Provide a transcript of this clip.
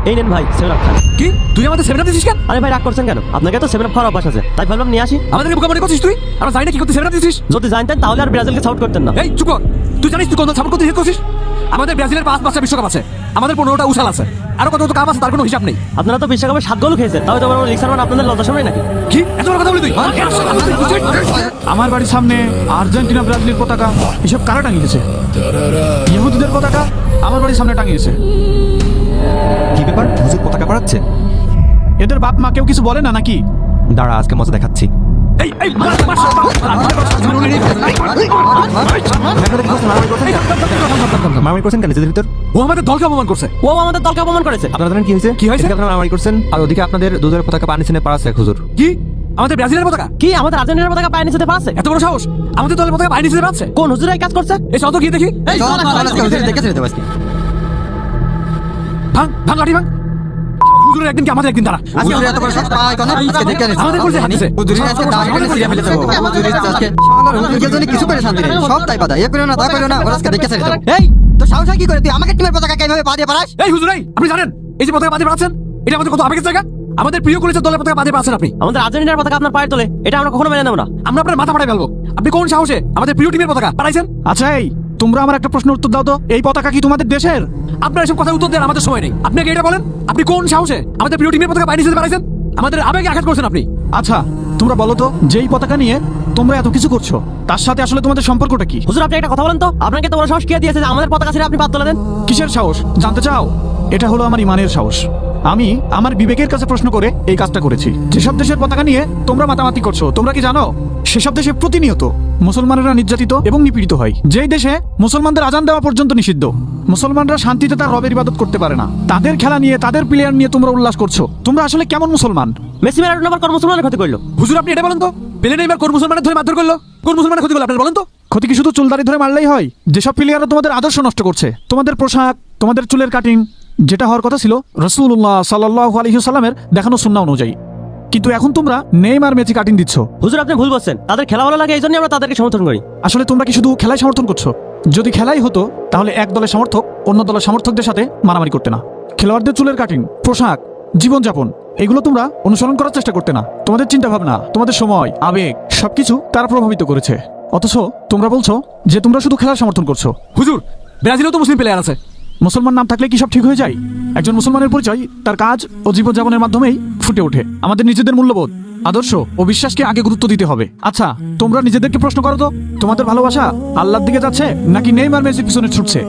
এই নেন ভাই 7 আপ খান। কি তুই আমাদের 7 আপ দিছিস কেন? আরে ভাই রাগ করছেন কেন? আপনাকে তো 7 আপ খাওয়ার অভ্যাস আছে, তাই ভাবলাম নিয়ে আসি। আমাদেরকে বোকা মনে করছিস তুই? আমরা জানি না কি করতে 7 আপ দিছিস। যদি জানতেন তাহলে আর ব্রাজিলকে সাপোর্ট করতেন না। এই চুপ কর। তুই জানিস তুই কোন দল সাপোর্ট করতে করছিস? আমাদের ব্রাজিলের 5 বিশ্বকাপ আছে, আমাদের 15টা উছাল আছে, আরো কত কাপ আছে তার কোনো হিসাব নেই। আপনারা তো বিশ্বকাপে 7 গোল খেয়েছেন, তাহলে তো বড় লিগ সারমান আপনাদের লজ্জা শরম নাকি? কি এত বড় কথা বলি তুই? আমার বাড়ির সামনে আর্জেন্টিনা ব্রাজিলের পতাকা এসব কারা টাঙিয়েছে? ইহুদিদের পতাকা আমার বাড়ির সামনে টাঙিয়েছে। কি ব্যাপার, হুজুর পতাকা পড়াচ্ছে? এদের বাপ মা কেউ কিছু বলে না নাকি? দাঁড়া, আজকে মজা দেখাচ্ছি। এই এই মার মারামারি করছেন কেন নিজেদের ভিতর? ও আমাদের দলকে অপমান করছে। ও আমাদের দলকে অপমান করেছে। আপনারা জানেন কি হয়েছে? কি হয়েছে? এদিকে আপনারা মারামারি করছেন আর ওদিকে আপনাদের দুধের পতাকা পানি ছিনে পাড়াচ্ছে এক হুজুর। কি আমাদের ব্রাজিলের পতাকা? কি আমাদের আর্জেন্টিনার পতাকা পায়ে নিচে পারছে? এত বড় সাহস আমাদের দলের পতাকা বাইরে দিতে পারছে? কোন হুজুর এই কাজ করছে? এই চল তো গিয়ে দেখি। এই চল, ভাঙ ভাঙ লাঠি ভাঙ। হুজুরের একদিন কি আমাদের একদিন তারা আমাদের করছে হাতিছে। এই এই হুজুর এই, আপনি জানেন এই যে পতাকা বাঁধে পাচ্ছেন এটা আমাদের কত আবেগের জায়গা? আমাদের প্রিয় কলেজের দলের পতাকা বাঁধে পাচ্ছেন আপনি। আমাদের আর্জেন্টিনার পতাকা আপনার পায়ের তলে, এটা আমরা কখনো মেনে নেব না। আমরা আপনার মাথা ফাটাই ফেলবো। আপনি কোন সাহসে আমাদের প্রিয় টিমের পতাকা পাঠাইছেন? আচ্ছা, এই তোমরা আমার একটা প্রশ্ন উত্তর দাও তো, এই পতাকা কি তোমাদের দেশের? আপনার এসব কথা উত্তর দেন আমাদের সময় নেই। আপনাকে এটা বলেন, আপনি কোন সাহসে আমাদের প্রিয় টিমের পতাকা বাইরে দিতে পারাইছেন? আমাদের আবেগে আঘাত করছেন আপনি। আচ্ছা তোমরা বলো তো, যেই পতাকা নিয়ে তোমরা এত কিছু করছো তার সাথে আসলে তোমাদের সম্পর্কটা কি? হুজুর আপনি একটা কথা বলেন তো, আপনাকে তো বড় সাহস কে দিয়েছে যে আমাদের পতাকা ছেড়ে আপনি পাত তুলে দেন? কিসের সাহস জানতে চাও? এটা হলো আমার ইমানের সাহস। আমি আমার বিবেকের কাছে প্রশ্ন করে এই কাজটা করেছি। যেসব দেশের পতাকা নিয়ে তোমরা মাতামাতি করছো, তোমরা কি জানো সেসব দেশে প্রতিনিয়ত মুসলমানেরা নির্যাতিত এবং নিপীড়িত হয়? যেই দেশে মুসলমানদের আজান দেওয়া পর্যন্ত নিষিদ্ধ, মুসলমানরা শান্তিতে তার রবের ইবাদত করতে পারে না, তাদের খেলা নিয়ে তাদের প্লেয়ার নিয়ে তোমরা উল্লাস করছো। তোমরা আসলে কেমন মুসলমান? মেসি ম্যারাডোনা আবার কোন মুসলমানের ক্ষতি করলো? হুজুর আপনি এটা বলেন তো, পেলে নেইমার কোন মুসলমানের ধরে মারধর করলো? কোন মুসলমানের ক্ষতি করলো আপনারা বলেন তো? ক্ষতি কি শুধু চুলদারি ধরে মারলেই হয়? যেসব প্লেয়াররা তোমাদের আদর্শ নষ্ট করছে, তোমাদের পোশাক, তোমাদের চুলের কাটিং, যেটা হওয়ার কথা ছিল রাসূলুল্লাহ সাল্লাল্লাহু আলাইহি ওয়াসাল্লামের দেখানো সুন্নাহ অনুযায়ী, কিন্তু এখন তোমরা নেইমার মেসি কাটিং দিচ্ছ। হুজুর আপনি ভুল বলছেন, তাদের খেলা ভালো লাগে এই জন্য আমরা তাদেরকে সমর্থন করি। আসলে তোমরা কি শুধু খেলায় সমর্থন করছো? যদি খেলাই হতো তাহলে এক দলের সমর্থক অন্য দলের সমর্থকদের সাথে মারামারি করতে না। খেলোয়াড়দের চুলের কাটিং, পোশাক, জীবনযাপন এগুলো তোমরা অনুসরণ করার চেষ্টা করতে না। তোমাদের চিন্তা ভাবনা, তোমাদের সময়, আবেগ সবকিছু তারা প্রভাবিত করেছে। অথচ তোমরা বলছো যে তোমরা শুধু খেলার সমর্থন করছো। হুজুর ব্রাজিলেও তো মুসলিম প্লেয়ার আছে। মুসলমান নাম থাকলে কি সব ঠিক হয়ে যায়? একজন মুসলমানের পরিচয় তার কাজ ও জীবনযাপনের মাধ্যমেই ফুটে ওঠে। আমাদের নিজেদের মূল্যবোধ, আদর্শ ও বিশ্বাসকে আগে গুরুত্ব দিতে হবে। আচ্ছা তোমরা নিজেদেরকে প্রশ্ন করো তো, তোমাদের ভালোবাসা আল্লাহর দিকে যাচ্ছে নাকি নেইমার মেসির পিছনে ছুটছে?